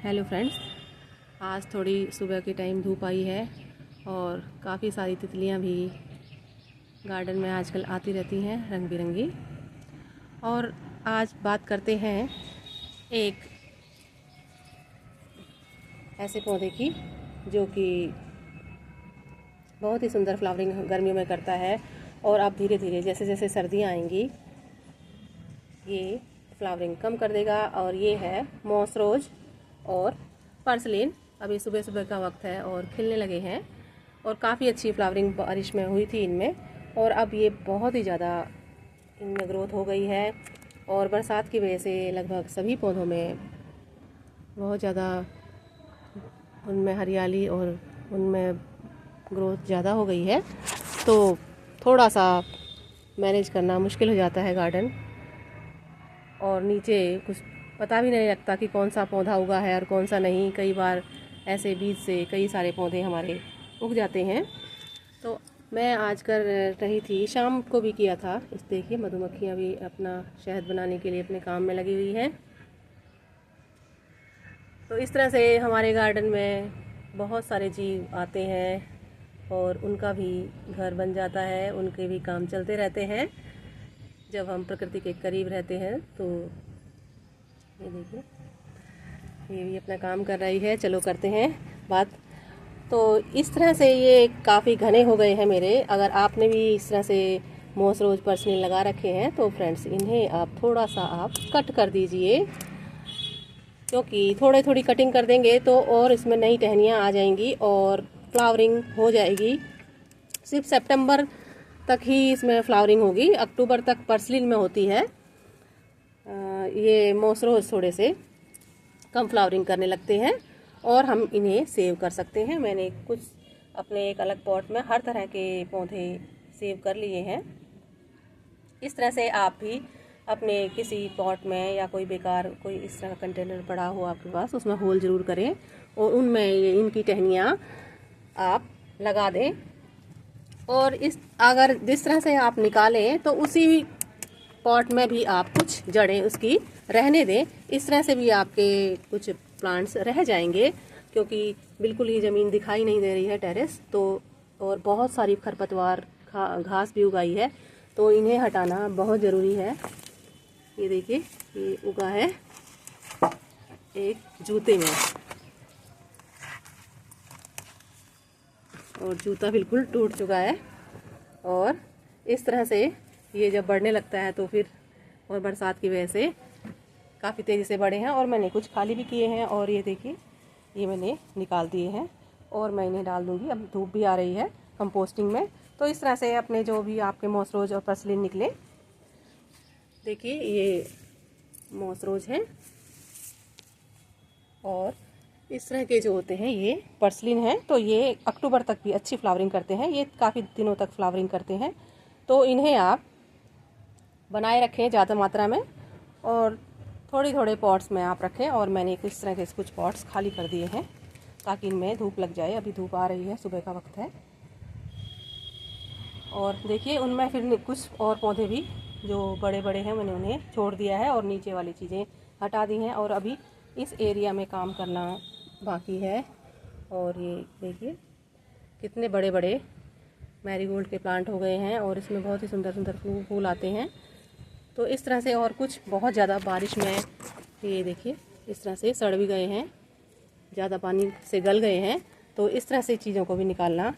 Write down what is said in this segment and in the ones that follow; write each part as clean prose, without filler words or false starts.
Hello friends, आज थोड़ी सुबह के टाइम धूप आई है और काफ़ी सारी तितलियां भी गार्डन में आजकल आती रहती हैं रंग बिरंगी। और आज बात करते हैं एक ऐसे पौधे की जो कि बहुत ही सुंदर फ्लावरिंग गर्मियों में करता है और अब धीरे धीरे जैसे जैसे सर्दियां आएंगी ये फ्लावरिंग कम कर देगा। और ये है मॉस रोज और पर्सलिन। अभी सुबह सुबह का वक्त है और खिलने लगे हैं और काफ़ी अच्छी फ्लावरिंग बारिश में हुई थी इनमें। और अब ये बहुत ही ज़्यादा इनमें ग्रोथ हो गई है और बरसात की वजह से लगभग सभी पौधों में बहुत ज़्यादा उनमें हरियाली और उनमें ग्रोथ ज़्यादा हो गई है। तो थोड़ा सा मैनेज करना मुश्किल हो जाता है गार्डन, और नीचे कुछ पता भी नहीं लगता कि कौन सा पौधा उगा है और कौन सा नहीं। कई बार ऐसे बीज से कई सारे पौधे हमारे उग जाते हैं। तो मैं आज कर रही थी, शाम को भी किया था। इस देखिए मधुमक्खियाँ भी अपना शहद बनाने के लिए अपने काम में लगी हुई हैं। तो इस तरह से हमारे गार्डन में बहुत सारे जीव आते हैं और उनका भी घर बन जाता है, उनके भी काम चलते रहते हैं जब हम प्रकृति के करीब रहते हैं। तो ये देखिए ये भी अपना काम कर रही है। चलो करते हैं बात। तो इस तरह से ये काफ़ी घने हो गए हैं मेरे। अगर आपने भी इस तरह से मॉस रोज पर्सनल लगा रखे हैं तो फ्रेंड्स इन्हें आप थोड़ा सा आप कट कर दीजिए, क्योंकि थोड़ी थोड़ी कटिंग कर देंगे तो और इसमें नई टहनियाँ आ जाएंगी और फ्लावरिंग हो जाएगी। सिर्फ सितंबर तक ही इसमें फ्लावरिंग होगी, अक्टूबर तक पर्सलिन में होती है। ये मॉस रोज थोड़े से कम फ्लावरिंग करने लगते हैं और हम इन्हें सेव कर सकते हैं। मैंने कुछ अपने एक अलग पॉट में हर तरह के पौधे सेव कर लिए हैं। इस तरह से आप भी अपने किसी पॉट में या कोई बेकार कोई इस तरह का कंटेनर पड़ा हो आपके पास, उसमें होल ज़रूर करें और उनमें ये इनकी टहनियाँ आप लगा दें। और इस अगर जिस तरह से आप निकालें तो उसी पॉट में भी आप कुछ जड़ें उसकी रहने दें। इस तरह से भी आपके कुछ प्लांट्स रह जाएंगे, क्योंकि बिल्कुल ही ज़मीन दिखाई नहीं दे रही है टेरेस तो। और बहुत सारी खरपतवार घास भी उगाई है, तो इन्हें हटाना बहुत ज़रूरी है। ये देखिए ये उगा है एक जूते में और जूता बिल्कुल टूट चुका है। और इस तरह से ये जब बढ़ने लगता है तो फिर और बरसात की वजह से काफ़ी तेज़ी से बढ़े हैं। और मैंने कुछ खाली भी किए हैं और ये देखिए ये मैंने निकाल दिए हैं और मैं इन्हें डाल दूँगी। अब धूप भी आ रही है कंपोस्टिंग में, तो इस तरह से अपने जो भी आपके मॉस रोज और पर्सलिन निकले। देखिए ये मॉस रोज है और इस तरह के जो होते हैं ये पर्सलिन है। तो ये अक्टूबर तक भी अच्छी फ्लावरिंग करते हैं, ये काफ़ी दिनों तक फ्लावरिंग करते हैं। तो इन्हें आप बनाए रखें ज़्यादा मात्रा में और थोड़े थोड़े पॉट्स में आप रखें। और मैंने इस तरह के कुछ पॉट्स खाली कर दिए हैं ताकि इनमें धूप लग जाए। अभी धूप आ रही है, सुबह का वक्त है। और देखिए उनमें फिर कुछ और पौधे भी जो बड़े बड़े हैं मैंने उन्हें छोड़ दिया है और नीचे वाली चीज़ें हटा दी हैं और अभी इस एरिया में काम करना बाकी है। और ये देखिए कितने बड़े बड़े मैरीगोल्ड के प्लांट हो गए हैं और इसमें बहुत ही सुंदर सुंदर फूल आते हैं। तो इस तरह से और कुछ बहुत ज़्यादा बारिश में ये देखिए इस तरह से सड़ भी गए हैं, ज़्यादा पानी से गल गए हैं। तो इस तरह से चीज़ों को भी निकालना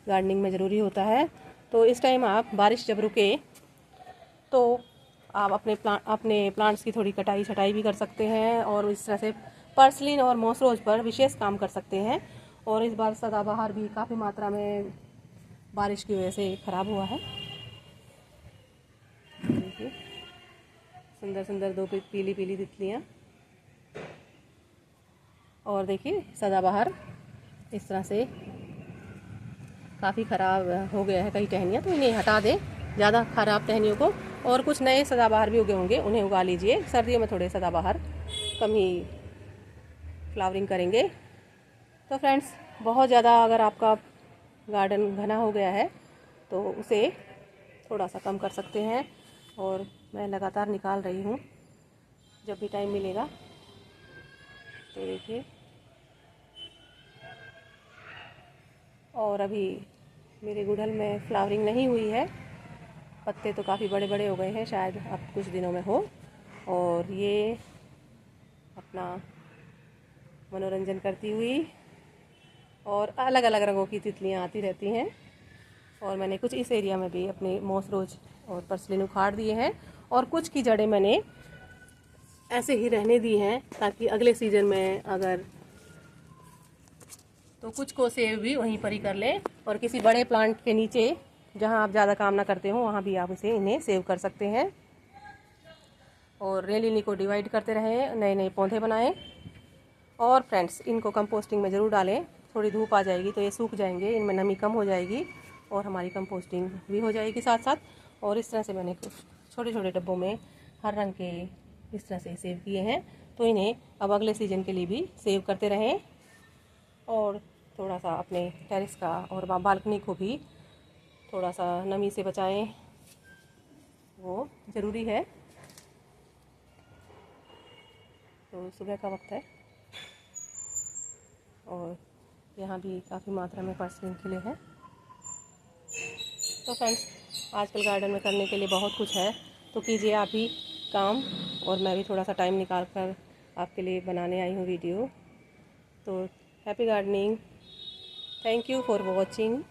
गार्डनिंग में ज़रूरी होता है। तो इस टाइम आप बारिश जब रुके तो आप अपने प्लांट्स की थोड़ी कटाई छटाई भी कर सकते हैं और इस तरह से पर्सलिन और मॉस रोज पर विशेष काम कर सकते हैं। और इस बार सदाबहार भी काफ़ी मात्रा में बारिश की वजह से ख़राब हुआ है। देखिए सुंदर सुंदर दो पीली पीली तितलियाँ। और देखिए सदाबहार इस तरह से काफ़ी ख़राब हो गया है कई टहनियाँ, तो इन्हें हटा दें ज़्यादा ख़राब टहनियों को। और कुछ नए सदाबहार भी उगे होंगे, उन्हें उगा लीजिए। सर्दियों में थोड़े सदाबहार कम ही फ्लावरिंग करेंगे। तो फ्रेंड्स बहुत ज़्यादा अगर आपका गार्डन घना हो गया है तो उसे थोड़ा सा कम कर सकते हैं। और मैं लगातार निकाल रही हूँ जब भी टाइम मिलेगा। तो देखिए और अभी मेरे गुड़हल में फ्लावरिंग नहीं हुई है, पत्ते तो काफ़ी बड़े बड़े हो गए हैं, शायद अब कुछ दिनों में हो। और ये अपना मनोरंजन करती हुई और अलग अलग रंगों की तितलियाँ आती रहती हैं। और मैंने कुछ इस एरिया में भी अपने मॉस रोज और पर्सलिन उखाड़ दिए हैं, और कुछ की जड़ें मैंने ऐसे ही रहने दी हैं ताकि अगले सीजन में अगर तो कुछ को सेव भी वहीं पर ही कर लें। और किसी बड़े प्लांट के नीचे जहां आप ज़्यादा काम ना करते हो वहां भी आप इन्हें सेव कर सकते हैं। और रेलिनी को डिवाइड करते रहें, नए नए पौधे बनाएं। और फ्रेंड्स, इनको कंपोस्टिंग में ज़रूर डालें, थोड़ी धूप आ जाएगी तो ये सूख जाएंगे, इनमें नमी कम हो जाएगी और हमारी कंपोस्टिंग भी हो जाएगी साथ साथ। और इस तरह से मैंने कुछ छोटे छोटे डब्बों में हर रंग के इस तरह से सेव किए हैं, तो इन्हें अब अगले सीजन के लिए भी सेव करते रहें। और थोड़ा सा अपने टेरेस का और बालकनी को भी थोड़ा सा नमी से बचाएं, वो ज़रूरी है। तो सुबह का वक्त है और यहाँ भी काफ़ी मात्रा में पर्सलिन खिले हैं। तो फ्रेंड्स, आजकल गार्डन में करने के लिए बहुत कुछ है, तो कीजिए आप भी काम। और मैं भी थोड़ा सा टाइम निकाल कर आपके लिए बनाने आई हूँ वीडियो। तो happy gardening, thank you for watching.